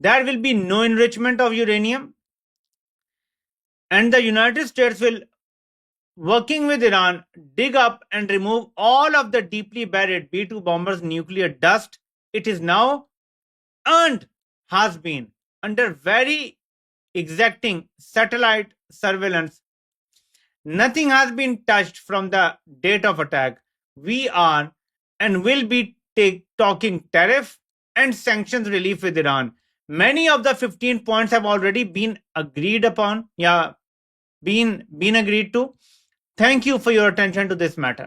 There will be no enrichment of uranium, and the United States will, working with Iran, dig up and remove all of the deeply buried B-2 bombers' nuclear dust. It is now earned, has been under very exacting satellite surveillance. Nothing has been touched from the date of attack. We are and will be talking tariff and sanctions relief with Iran. Many of the 15 points have already been agreed upon, been agreed to. Thank you for your attention to this matter.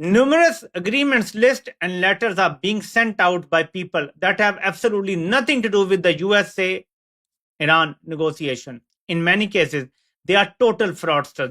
Numerous agreements list and letters are being sent out by people that have absolutely nothing to do with the USA-Iran negotiation. In many cases, they are total fraudsters.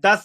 10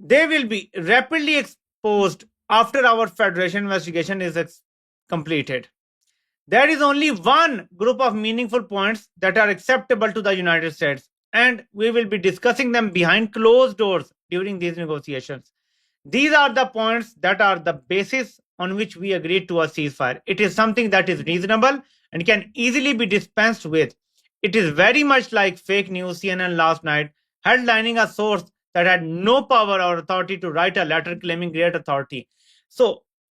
They will be rapidly exposed after our Federation investigation is completed. There is only one group of meaningful points that are acceptable to the United States, and we will be discussing them behind closed doors during these negotiations. These are the points that are the basis on which we agreed to a ceasefire. It is something that is reasonable and can easily be dispensed with. It is very much like fake news CNN last night headlining a source that had no power or authority to write a letter claiming great authority. So,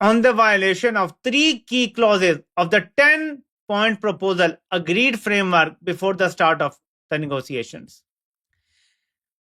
on the violation of 3 key clauses of the 10-point proposal agreed framework before the start of the negotiations.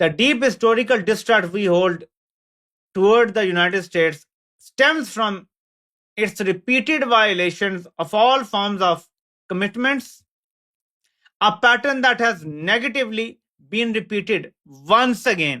The deep historical distrust we hold toward the United States stems from its repeated violations of all forms of commitments, a pattern that has negatively been repeated once again.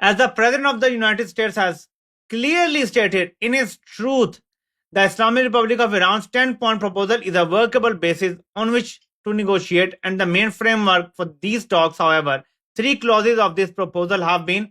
As the President of the United States has clearly stated in his truth, the Islamic Republic of Iran's 10-point proposal is a workable basis on which to negotiate, and the main framework for these talks, however, 3 clauses of this proposal have been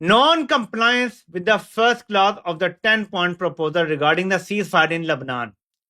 Non-compliance with the first clause of the 10-point proposal regarding the ceasefire in Lebanon.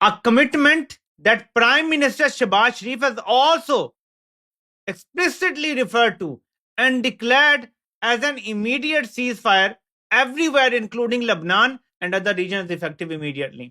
A commitment that Prime Minister Shehbaz Sharif has also explicitly referred to and declared as an immediate ceasefire everywhere including Lebanon and other regions effective immediately.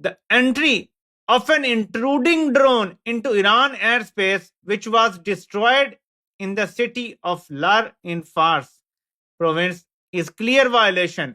the entry of an intruding drone into Iran airspace which was destroyed in the city of Lar in Fars province is clear violation.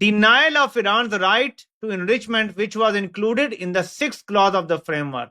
denial of Iran's right to enrichment which was included in the 6th clause of the framework.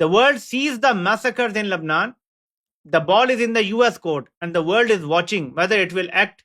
The world sees the massacres in Lebanon. The ball is in the US court and the world is watching whether it will act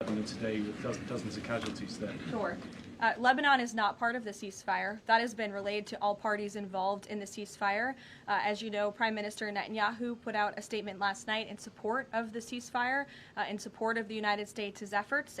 Today with dozens of casualties there. Sure. Lebanon is not part of the ceasefire. That has been relayed to all parties involved in the ceasefire. As you know, Prime Minister Netanyahu put out a statement last night in support of the ceasefire, in support of the United States' efforts.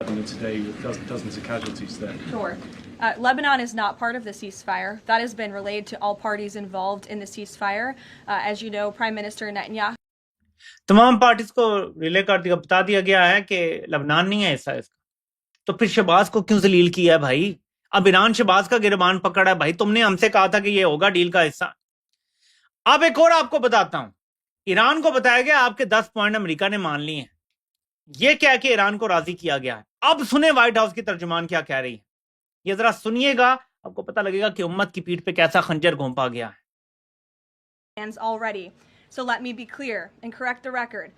Today with dozens of casualties there. Sure. Lebanon is not part of the ceasefire. That has been relayed to all parties involved in the ceasefire. As you know, Prime Minister Netanyahu. تمام parties کو relay کر دیا، بتا دیا گیا ہے کہ لبنان نہیں ہے حصہ اس کا، تو پھر شہباز کو کیوں ذلیل کیا ہے بھائی؟ اب ایران شہباز کا گربان پکڑا ہے بھائی، تم نے ہم سے کہا تھا کہ یہ ہوگا ڈیل کا حصہ۔ اب ایک اور آپ کو بتاتا ہوں، ایران کو بتایا گیا آپ کے 10 پوائنٹ امریکہ نے مان لی ہیں، یہ کیا کہ ایران کو راضی کیا گیا ہے۔ اب سنیں وائٹ ہاؤس کی ترجمان کیا کہہ رہی ہے، یہ ذرا سنیے گا، آپ کو پتہ لگے گا کہ امت کی پیٹھ پہ کیسا خنجر گھونپا گیا ہے۔ Already. So let me be clear and correct the record.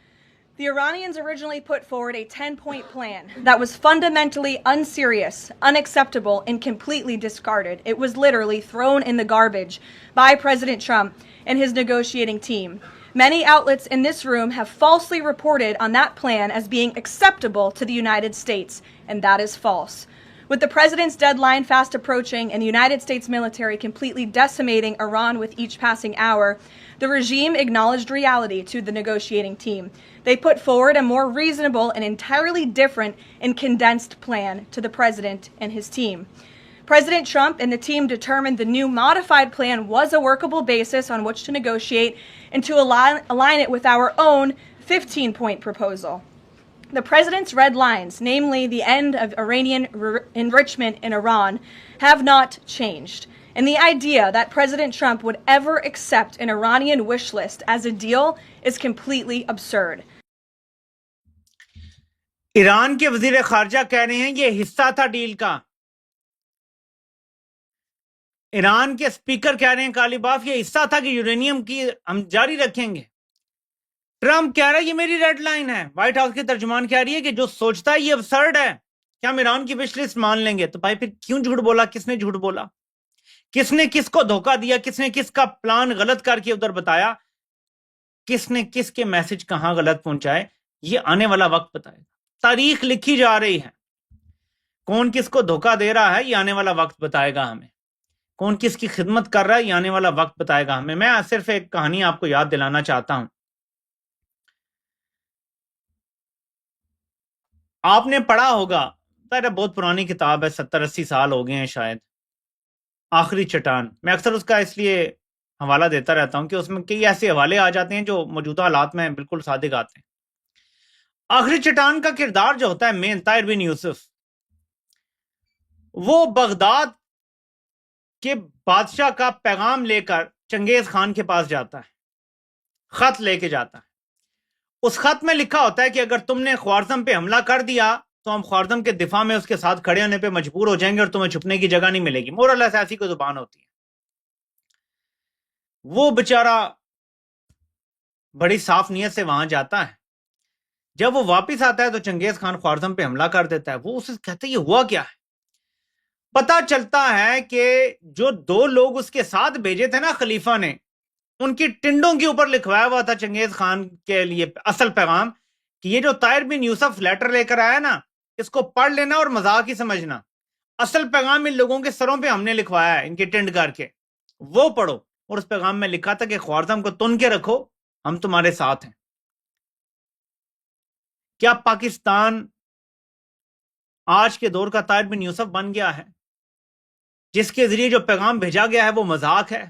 The Iranians originally put forward a 10-point plan that was fundamentally unserious, unacceptable, and completely discarded. It was literally thrown in the garbage by President Trump and his negotiating team. Many outlets in this room have falsely reported on that plan as being acceptable to the United States, and that is false. With the president's deadline fast approaching and the United States military completely decimating Iran with each passing hour, the regime acknowledged reality to the negotiating team. They put forward a more reasonable and entirely different and condensed plan to the president and his team. President Trump and the team determined the new modified plan was a workable basis on which to negotiate and to align it with our own 15-point proposal. The president's red lines, namely the end of Iranian enrichment in Iran, have not changed. And the idea that President Trump would ever accept an Iranian wish list as a deal is completely absurd. Iran کے وزیر خارجہ کہہ رہے ہیں یہ حصہ تھا deal کا۔ ایران کے سپیکر کہہ رہے ہیں کالیباف یہ حصہ تھا کہ یورینیم کی ہم جاری رکھیں گے۔ ٹرمپ کہہ رہا ہے یہ میری ریڈ لائن ہے۔ وائٹ ہاؤس کی ترجمان کہہ رہی ہے کہ جو سوچتا ہے یہ ابسرڈ ہے کہ ہم ایران کی وش لسٹ مان لیں گے۔ تو بھائی پھر کیوں جھوٹ بولا؟ کس نے جھوٹ بولا؟ کس نے کس کو دھوکہ دیا؟ کس نے کس کا پلان غلط کر کے ادھر بتایا؟ کس نے کس کے میسج کہاں غلط پہنچائے؟ یہ آنے والا وقت بتائے گا۔ تاریخ لکھی جا رہی ہے، کون کس کو دھوکہ دے رہا ہے یہ آنے والا وقت بتائے گا ہمیں، کون کس کی خدمت کر رہا ہے یہ آنے والا وقت بتائے گا ہمیں۔ میں صرف ایک کہانی آپ کو یاد دلانا چاہتا ہوں۔ آپ نے پڑھا ہوگا، بہت پرانی کتاب ہے، 70-80 سال ہو گئے ہیں شاید، آخری چٹان۔ میں اکثر اس کا اس لیے حوالہ دیتا رہتا ہوں کہ اس میں کئی ایسے حوالے آ جاتے ہیں جو موجودہ حالات میں بالکل صادق آتے ہیں۔ آخری چٹان کا کردار جو ہوتا ہے مین، طاہر بن یوسف، وہ بغداد کے بادشاہ کا پیغام لے کر چنگیز خان کے پاس جاتا ہے، خط لے کے جاتا ہے۔ اس خط میں لکھا ہوتا ہے کہ اگر تم نے خوارزم پہ حملہ کر دیا تو ہم خوارزم کے دفاع میں اس کے ساتھ کھڑے ہونے پہ مجبور ہو جائیں گے اور تمہیں چھپنے کی جگہ نہیں ملے گی۔ مور اللہ سے ایسی کوئی زبان ہوتی ہے۔ وہ بیچارہ بڑی صاف نیت سے وہاں جاتا ہے، جب وہ واپس آتا ہے تو چنگیز خان خوارزم پہ حملہ کر دیتا ہے۔ وہ اسے کہتے ہیں یہ ہوا کیا ہے؟ پتا چلتا ہے کہ جو 2 لوگ اس کے ساتھ بھیجے تھے نا خلیفہ نے، ان کی ٹنڈوں کے اوپر لکھوایا ہوا تھا چنگیز خان کے لیے اصل پیغام کہ یہ جو طاہر بن یوسف لیٹر لے کر آیا نا، اس کو پڑھ لینا اور مذاق ہی سمجھنا، اصل پیغام ان لوگوں کے سروں پہ ہم نے لکھوایا ہے ان کی ٹنڈ کر کے، وہ پڑھو۔ اور اس پیغام میں لکھا تھا کہ خوارزم کو تن کے رکھو، ہم تمہارے ساتھ ہیں۔ کیا پاکستان آج کے دور کا طاہر بن یوسف بن گیا ہے، جس کے ذریعے جو پیغام بھیجا گیا ہے وہ مذاق ہے،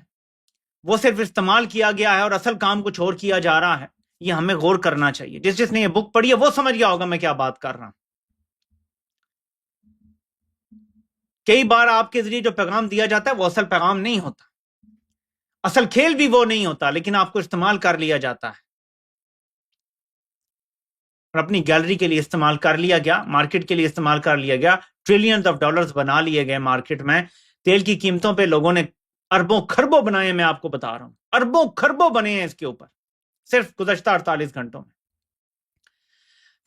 وہ صرف استعمال کیا گیا ہے اور اصل کام کچھ اور کیا جا رہا ہے؟ یہ ہمیں غور کرنا چاہیے۔ جس نے یہ بک پڑھی ہے وہ سمجھ گیا ہوگا میں کیا بات کر رہا ہوں۔ کئی بار آپ کے ذریعے جو پیغام دیا جاتا ہے وہ اصل پیغام نہیں ہوتا، اصل کھیل بھی وہ نہیں ہوتا، لیکن آپ کو استعمال کر لیا جاتا ہے اور اپنی گیلری کے لیے استعمال کر لیا گیا، مارکیٹ کے لیے استعمال کر لیا گیا، ٹریلینز آف ڈالرز بنا لیے گئے مارکیٹ میں۔ تیل کی قیمتوں پہ لوگوں نے اربوں خربوں بنائے، میں آپ کو بتا رہا ہوں، اربوں خربوں بنے ہیں اس کے اوپر صرف گزشتہ 48 گھنٹوں میں۔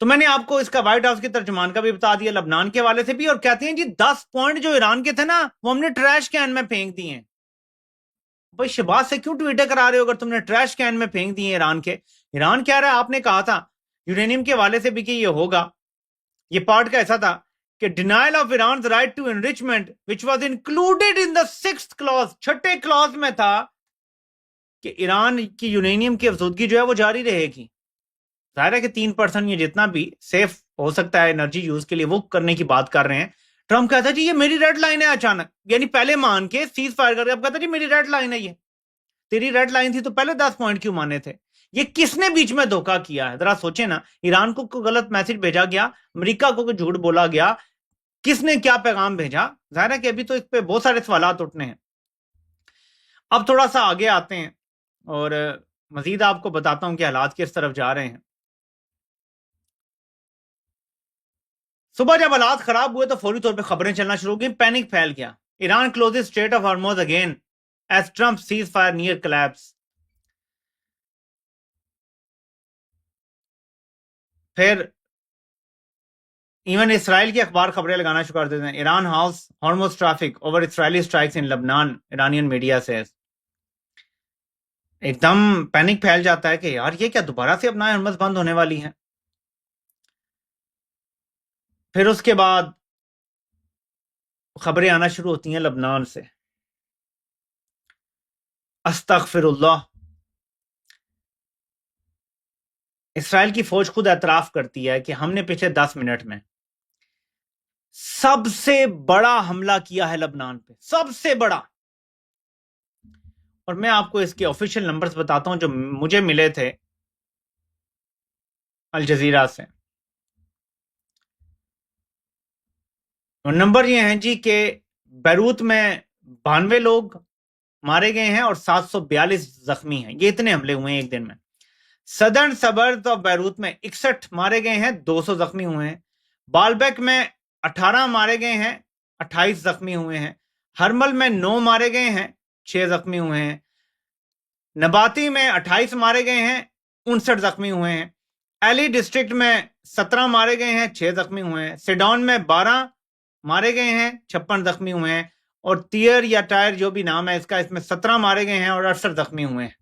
تو میں نے آپ کو اس کا وائٹ ہاؤس کے ترجمان کا بھی بتا دیا، لبنان کے حوالے سے بھی، اور کہتے ہیں جی 10 پوائنٹ جو ایران کے تھے نا وہ ہم نے ٹریش کین میں پھینک دیے ہیں۔ بھائی شہباز سے کیوں ٹویٹر کرا رہے ہو اگر تم نے ٹریش کین میں پھینک دیے ایران کے؟ ایران کہہ رہا ہے آپ نے کہا تھا یورینیم کے حوالے سے بھی کہ یہ ہوگا، یہ پارٹ کا ایسا تھا کہ denial of Iran's right to enrichment which was included in the 6th clause، 6 clause میں تھا کہ ایران کی یورینیم کی افزودگی جو ہے وہ جاری رہے گی۔ ظاہر ہے کہ 3% یہ جتنا بھی سیف ہو سکتا ہے انرجی یوز کے لیے وہ کرنے کی بات کر رہے ہیں۔ ٹرمپ کہتا ہے جی یہ میری ریڈ لائن ہے، اچانک یعنی پہلے مان کے سیز فائر کر کے اب کہتا ہے جی میری ریڈ لائن ہے، یہ تیری ریڈ لائن تھی تو پہلے 10 پوائنٹ کیوں مانے تھے؟ یہ کس نے بیچ میں دھوکا کیا ہے؟ ذرا سوچیں نا، ایران کو کوئی غلط میسج بھیجا گیا، امریکہ کو کوئی جھوٹ بولا گیا، کس نے کیا پیغام بھیجا؟ ظاہر ہے کہ ابھی تو اس پہ بہت سارے سوالات اٹھنے ہیں۔ اب تھوڑا سا آگے آتے ہیں اور مزید آپ کو بتاتا ہوں کہ حالات کس طرف جا رہے ہیں۔ صبح جب حالات خراب ہوئے تو فوری طور پہ خبریں چلنا شروع ہو گئی، پینک پھیل گیا۔ Iran closes Strait of Hormuz again as Trump ceasefire near collapse. پھر ایون اسرائیل کی اخبار خبریں لگانا شروع کر دیتے ہیں، ایران ہاؤس Hormuz traffic over Israeli strikes in Lebanon, Iranian media Cs. ایک دم پینک پھیل جاتا ہے کہ یار یہ کیا دوبارہ سے اپنا ہرمز بند ہونے والی ہیں۔ پھر اس کے بعد خبریں آنا شروع ہوتی ہیں لبنان سے، استغفر اللہ۔ اسرائیل کی فوج خود اعتراف کرتی ہے کہ ہم نے پچھلے 10 منٹ میں سب سے بڑا حملہ کیا ہے لبنان پہ، سب سے بڑا۔ اور میں آپ کو اس کے آفیشیل نمبرز بتاتا ہوں جو مجھے ملے تھے الجزیرہ سے۔ اور نمبر یہ ہیں جی کہ بیروت میں 92 لوگ مارے گئے ہیں اور 742 زخمی ہیں، یہ اتنے حملے ہوئے ہیں ایک دن میں۔ صدرن سبرز آف بیروت میں 61 مارے گئے ہیں، 200 زخمی ہوئے ہیں۔ بالبیک میں 18 مارے گئے ہیں، 28 زخمی ہوئے ہیں۔ ہرمل میں 9 مارے گئے ہیں، 6 زخمی ہوئے ہیں۔ نباتی میں 28 مارے گئے ہیں، 59 زخمی ہوئے ہیں۔ ایلی ڈسٹرکٹ میں 17 مارے گئے ہیں، 6 زخمی ہوئے ہیں۔ سیڈان میں 12 مارے گئے ہیں، 56 زخمی ہوئے ہیں۔ اور تیر یا ٹائر جو بھی نام ہے اس کا، اس میں 17 مارے گئے ہیں اور 68 زخمی ہوئے ہیں۔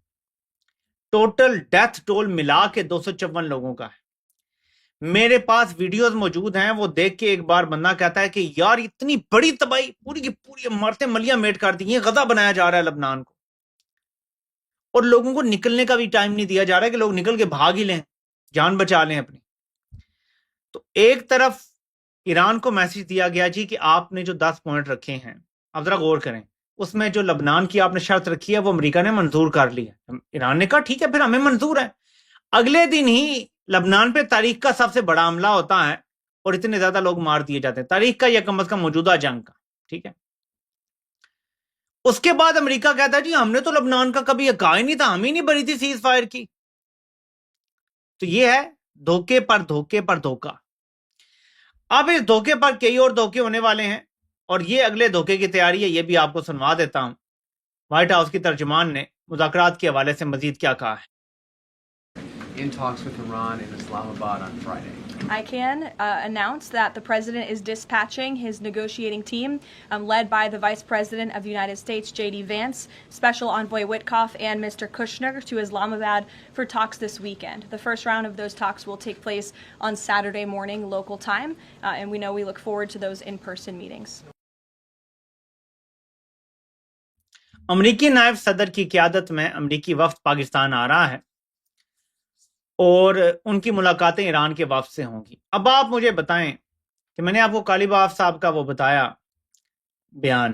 ٹوٹل ڈیتھ ٹول ملا کے 254 لوگوں کا ہے۔ میرے پاس ویڈیوز موجود ہیں، وہ دیکھ کے ایک بار بندہ کہتا ہے کہ یار اتنی بڑی تباہی، پوری کی پوری عمارتیں ملیاں میٹ کر دی ہیں، غزہ بنایا جا رہا ہے لبنان کو، اور لوگوں کو نکلنے کا بھی ٹائم نہیں دیا جا رہا ہے کہ لوگ نکل کے بھاگ ہی لیں، جان بچا لیں اپنی۔ تو ایک طرف ایران کو میسج دیا گیا جی کہ آپ نے جو 10 پوائنٹ رکھے ہیں، اب ذرا غور کریں، اس میں جو لبنان کی آپ نے شرط رکھی ہے وہ امریکہ نے منظور کر لی ہے۔ ایران نے کہا ٹھیک ہے پھر ہمیں منظور ہے۔ اگلے دن ہی لبنان پہ تاریخ کا سب سے بڑا حملہ ہوتا ہے اور اتنے زیادہ لوگ مار دیے جاتے ہیں، تاریخ کا یا کم از کم موجودہ جنگ کا، ٹھیک ہے۔ اس کے بعد امریکہ کہتا ہے جی ہم نے تو لبنان کا کبھی کہا ہی نہیں تھا، ہم ہی نہیں بری تھی سیز فائر کی۔ تو یہ ہے دھوکے پر دھوکے پر دھوکا۔ اب اس دھوکے پر کئی اور دھوکے ہونے والے ہیں، اور یہ اگلے دھوکے کی تیاری ہے، یہ بھی آپ کو سنوا دیتا ہوں۔ وائٹ ہاؤس کی ترجمان نے مذاکرات کے حوالے سے مزید کیا کہا ہے۔ In talks with Iran in Islamabad on Friday. I can announce that the president is dispatching his negotiating team, led by the Vice President of the United States, J.D. Vance, Special Envoy Witkoff, and Mr. Kushner to Islamabad for talks this weekend. The first round of those talks will take place on Saturday morning local time, and we know we look forward to those in-person meetings. امریکی نائب صدر کی قیادت میں امریکی وفد پاکستان آ رہا ہے اور ان کی ملاقاتیں ایران کے وفد سے ہوں گی۔ اب آپ مجھے بتائیں کہ میں نے آپ کو غالباف صاحب کا وہ بتایا بیان،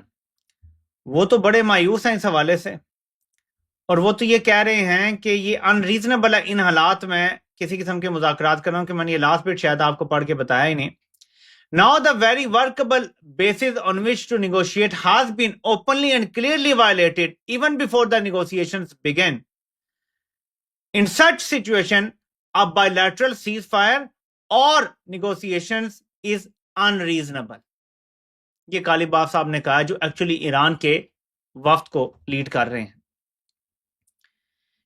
وہ تو بڑے مایوس ہیں اس حوالے سے، اور وہ تو یہ کہہ رہے ہیں کہ یہ ان ریزنیبل ہے ان حالات میں کسی قسم کے مذاکرات کرنا، کہ میں نے یہ لاسٹ بٹ شاید آپ کو پڑھ کے بتایا ہی نہیں۔ Now the very workable basis on which to negotiate has been openly and clearly violated even before the negotiations began. In such situation, a bilateral ceasefire or negotiations is unreasonable. یہ غالباف صاحب نے کہا جو ایکچولی ایران کے وفد کو lead کر رہے ہیں،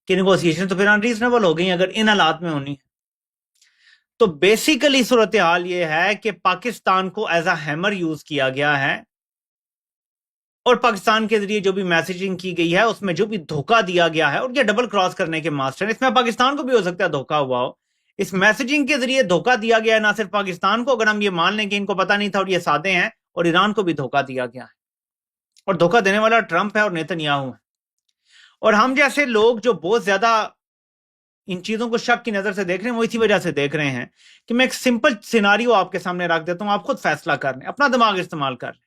کہ نیگوسیشن تو پھر انریزنیبل ہو گئی اگر ان حالات میں ہونی ہے۔ تو بیسیکلی صورتحال یہ ہے کہ پاکستان کو ایز اے ہیمر یوز کیا گیا ہے، اور پاکستان کے ذریعے جو بھی میسیجنگ کی گئی ہے اس میں جو بھی دھوکہ دیا گیا ہے، اور یہ ڈبل کراس کرنے کے ماسٹر ہیں، اس میں پاکستان کو بھی ہو سکتا ہے دھوکہ ہوا ہو۔ اس میسیجنگ کے ذریعے دھوکہ دیا گیا ہے نہ صرف پاکستان کو، اگر ہم یہ مان لیں کہ ان کو پتہ نہیں تھا اور یہ سادے ہیں، اور ایران کو بھی دھوکہ دیا گیا ہے، اور دھوکہ دینے والا ٹرمپ ہے اور نیتنیاہو ہے۔ اور ہم جیسے لوگ جو بہت زیادہ ان چیزوں کو شک کی نظر سے دیکھ رہے ہیں، وہ اسی وجہ سے دیکھ رہے ہیں کہ میں ایک سمپل سیناریو آپ کے سامنے رکھ دیتا ہوں، آپ خود فیصلہ کر لیں، اپنا دماغ استعمال کر لیں۔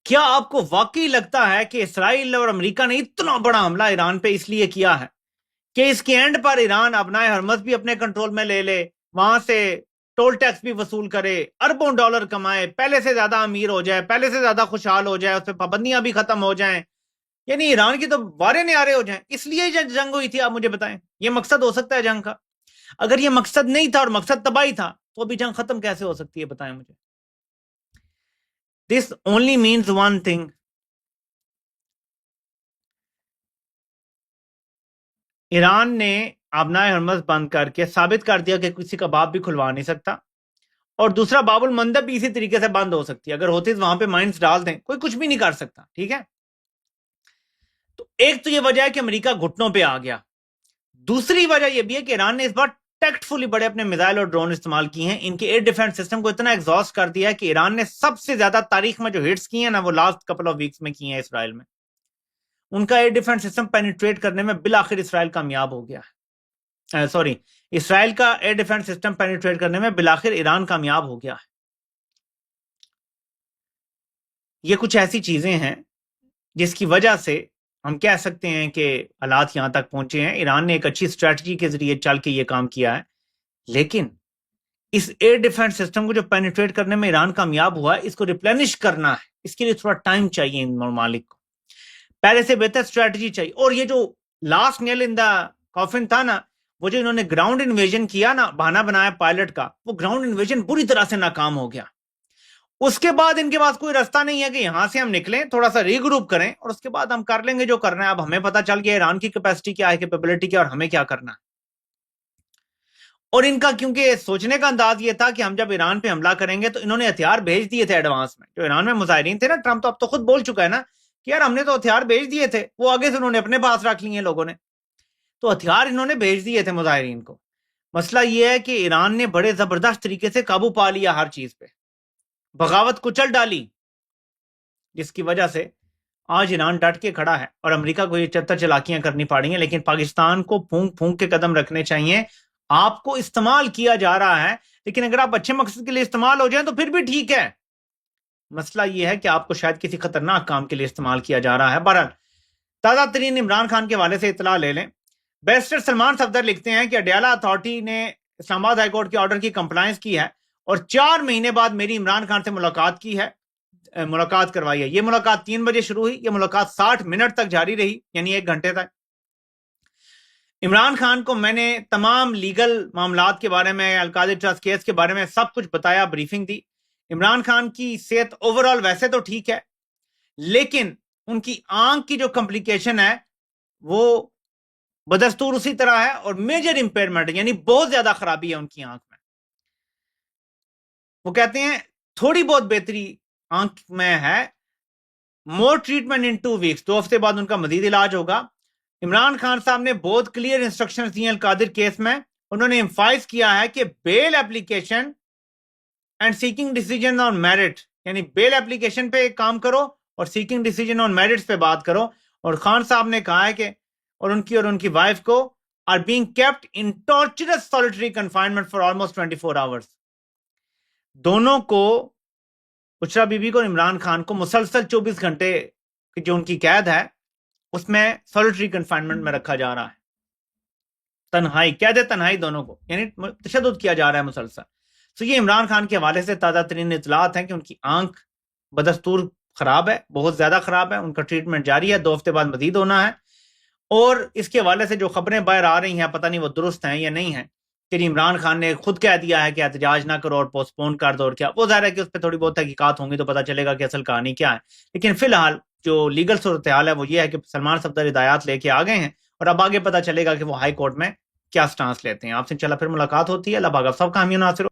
کیا آپ کو واقعی لگتا ہے کہ اسرائیل اور امریکہ نے اتنا بڑا حملہ ایران پہ اس لیے کیا ہے کہ اس کے اینڈ پر ایران ابنائے حرمز بھی اپنے کنٹرول میں لے لے, وہاں سے ٹول ٹیکس بھی وصول کرے, اربوں ڈالر کمائے, پہلے سے زیادہ امیر ہو جائے, پہلے سے زیادہ خوشحال ہو جائے, اس پہ پابندیاں بھی ختم ہو جائیں, یعنی ایران کی تو وارے نیارے ہو جائیں. اس لیے جنگ ہوئی تھی. آپ مجھے بتائیں یہ مقصد ہو سکتا ہے جنگ کا؟ اگر یہ مقصد نہیں تھا اور مقصد تباہی تھا تو ابھی جنگ ختم کیسے ہو سکتی ہے؟ بتائیں مجھے. This only means one thing. Iran نے آبنائے ہرمز بند کر کے ثابت کر دیا کہ کسی کا باب بھی کھلوا نہیں سکتا, اور دوسرا باب المندب بھی اسی طریقے سے بند ہو سکتی ہے. اگر ہوتی وہاں پہ مائنز ڈال دیں, کوئی کچھ بھی نہیں کر سکتا. ٹھیک ہے, تو ایک تو یہ وجہ ہے کہ امریکہ گھٹنوں پہ آ گیا. دوسری وجہ یہ بھی ہے کہ ایران نے اس بار ٹیکٹ فلی بڑے اپنے میزائل اور ڈرون استعمال کیے ہیں. ان کے ایئر ڈیفنس سسٹم کو اتنا ایگزاسٹ کر دیا ہے کہ ایران نے سب سے زیادہ تاریخ میں جو ہٹس کی ہیں نا, وہ لاسٹ کپل آف ویکس میں کی ہیں اسرائیل میں. ان کا ایئر ڈیفنس سسٹم پینیٹریٹ کرنے میں بالآخر اسرائیل کامیاب ہو گیا ہے. اسرائیل کا ایئر ڈیفنس سسٹم پینیٹریٹ کرنے میں بالآخر ایران کامیاب ہو گیا ہے. یہ کچھ ایسی چیزیں ہیں جس کی وجہ سے ہم کہہ سکتے ہیں کہ حالات یہاں تک پہنچے ہیں. ایران نے ایک اچھی اسٹریٹجی کے ذریعے چل کے یہ کام کیا ہے, لیکن اس ایئر ڈیفنس سسٹم کو جو پینیٹریٹ کرنے میں ایران کامیاب ہوا ہے, اس کو ریپلینش کرنا ہے. اس کے لیے تھوڑا ٹائم چاہیے ان ممالک کو, پہلے سے بہتر اسٹریٹجی چاہیے. اور یہ جو لاسٹ نیل ان دا کافن تھا نا, وہ جو انہوں نے گراؤنڈ انویژن کیا نا, بہانہ بنایا پائلٹ کا, وہ گراؤنڈ انویژن بری طرح سے ناکام ہو گیا. اس کے بعد ان کے پاس کوئی راستہ نہیں ہے کہ یہاں سے ہم نکلیں, تھوڑا سا ری گروپ کریں, اور اس کے بعد ہم کر لیں گے جو کرنا ہے. اب ہمیں پتہ چل گیا ایران کی کیپیسٹی کیا ہے, کیپیبلٹی کیا, اور ہمیں کیا کرنا ہے. اور ان کا کیونکہ سوچنے کا انداز یہ تھا کہ ہم جب ایران پہ حملہ کریں گے تو انہوں نے ہتھیار بھیج دیے تھے ایڈوانس میں. جو ایران میں مظاہرین تھے نا, ٹرمپ تو اب تو خود بول چکا ہے نا کہ یار ہم نے تو ہتھیار بھیج دیے تھے, وہ آگے سے انہوں نے اپنے پاس رکھ لیے لوگوں نے. تو ہتھیار انہوں نے بھیج دیے تھے مظاہرین کو. مسئلہ یہ ہے کہ ایران نے بڑے زبردست طریقے سے قابو پا لیا ہر چیز پہ, بغاوت کچل ڈالی, جس کی وجہ سے آج ایران ڈٹ کے کھڑا ہے. اور امریکہ کو یہ چتر چلاکیاں کرنی پڑی ہیں, لیکن پاکستان کو پھونک پھونک کے قدم رکھنے چاہیے. آپ کو استعمال کیا جا رہا ہے, لیکن اگر آپ اچھے مقصد کے لیے استعمال ہو جائیں تو پھر بھی ٹھیک ہے. مسئلہ یہ ہے کہ آپ کو شاید کسی خطرناک کام کے لیے استعمال کیا جا رہا ہے. بہرحال تازہ ترین عمران خان کے حوالے سے اطلاع لے لیں. بیرسٹر سلمان صفدر لکھتے ہیں کہ اڈیالہ اتھارٹی نے اسلام آباد ہائی کورٹ کے آرڈر کی کمپلائنس کی ہے, اور 4 مہینے بعد میری عمران خان سے ملاقات کی ہے, ملاقات کروائی ہے. یہ ملاقات 3 بجے شروع ہوئی, یہ ملاقات 60 منٹ تک جاری رہی, یعنی 1 گھنٹے تک. عمران خان کو میں نے تمام لیگل معاملات کے بارے میں, القادر ٹرسٹ کیس کے بارے میں سب کچھ بتایا, بریفنگ دی. عمران خان کی صحت اوورال ویسے تو ٹھیک ہے, لیکن ان کی آنکھ کی جو کمپلیکیشن ہے وہ بدستور اسی طرح ہے, اور میجر امپیئرمنٹ, یعنی بہت زیادہ خرابی ہے ان کی آنکھ میں. وہ کہتے ہیں تھوڑی بہت بہتری آنکھ میں ہے, مور ٹریٹمنٹ ان 2 ویکس, 2 ہفتے بعد ان کا مزید علاج ہوگا. عمران خان صاحب نے بہت کلیئر انسٹرکشنز دی ہیں القادر کیس میں. انہوں نے ایمفائز کیا ہے کہ bail application and seeking decision on merit, یعنی بیل اپلیکیشن پہ کام کرو اور سیکنگ ڈیسیجن آن میرٹس پہ بات کرو. اور خان صاحب نے کہا ہے کہ اور ان کی وائف کو are being kept in torturous solitary confinement for almost 24 hours. دونوں کو, بشرا بی بی کو اور عمران خان کو, مسلسل 24 گھنٹے کی جو ان کی قید ہے اس میں سالٹری کنفائنمنٹ میں رکھا جا رہا ہے. تنہائی, قید تنہائی دونوں کو, یعنی تشدد کیا جا رہا ہے مسلسل. تو یہ عمران خان کے حوالے سے تازہ ترین اطلاعات ہیں کہ ان کی آنکھ بدستور خراب ہے, بہت زیادہ خراب ہے. ان کا ٹریٹمنٹ جاری ہے, 2 ہفتے بعد مزید ہونا ہے. اور اس کے حوالے سے جو خبریں باہر آ رہی ہیں, پتہ نہیں وہ درست ہیں یا نہیں ہیں, کہ عمران خان نے خود کہہ دیا ہے کہ احتجاج نہ کرو اور پوسٹ پون کر دو, اور کیا, وہ ظاہر ہے کہ اس پہ تھوڑی بہت تحقیقات ہوں گی تو پتہ چلے گا کہ اصل کہانی کیا ہے. لیکن فی الحال جو لیگل صورتحال ہے وہ یہ ہے کہ سلمان صفدر ہدایات لے کے آ گئے ہیں, اور اب آگے پتہ چلے گا کہ وہ ہائی کورٹ میں کیا سٹانس لیتے ہیں. آپ سے انشاءاللہ پھر ملاقات ہوتی ہے. اللہ پاک آپ سب کا حامی و ناصر ہو.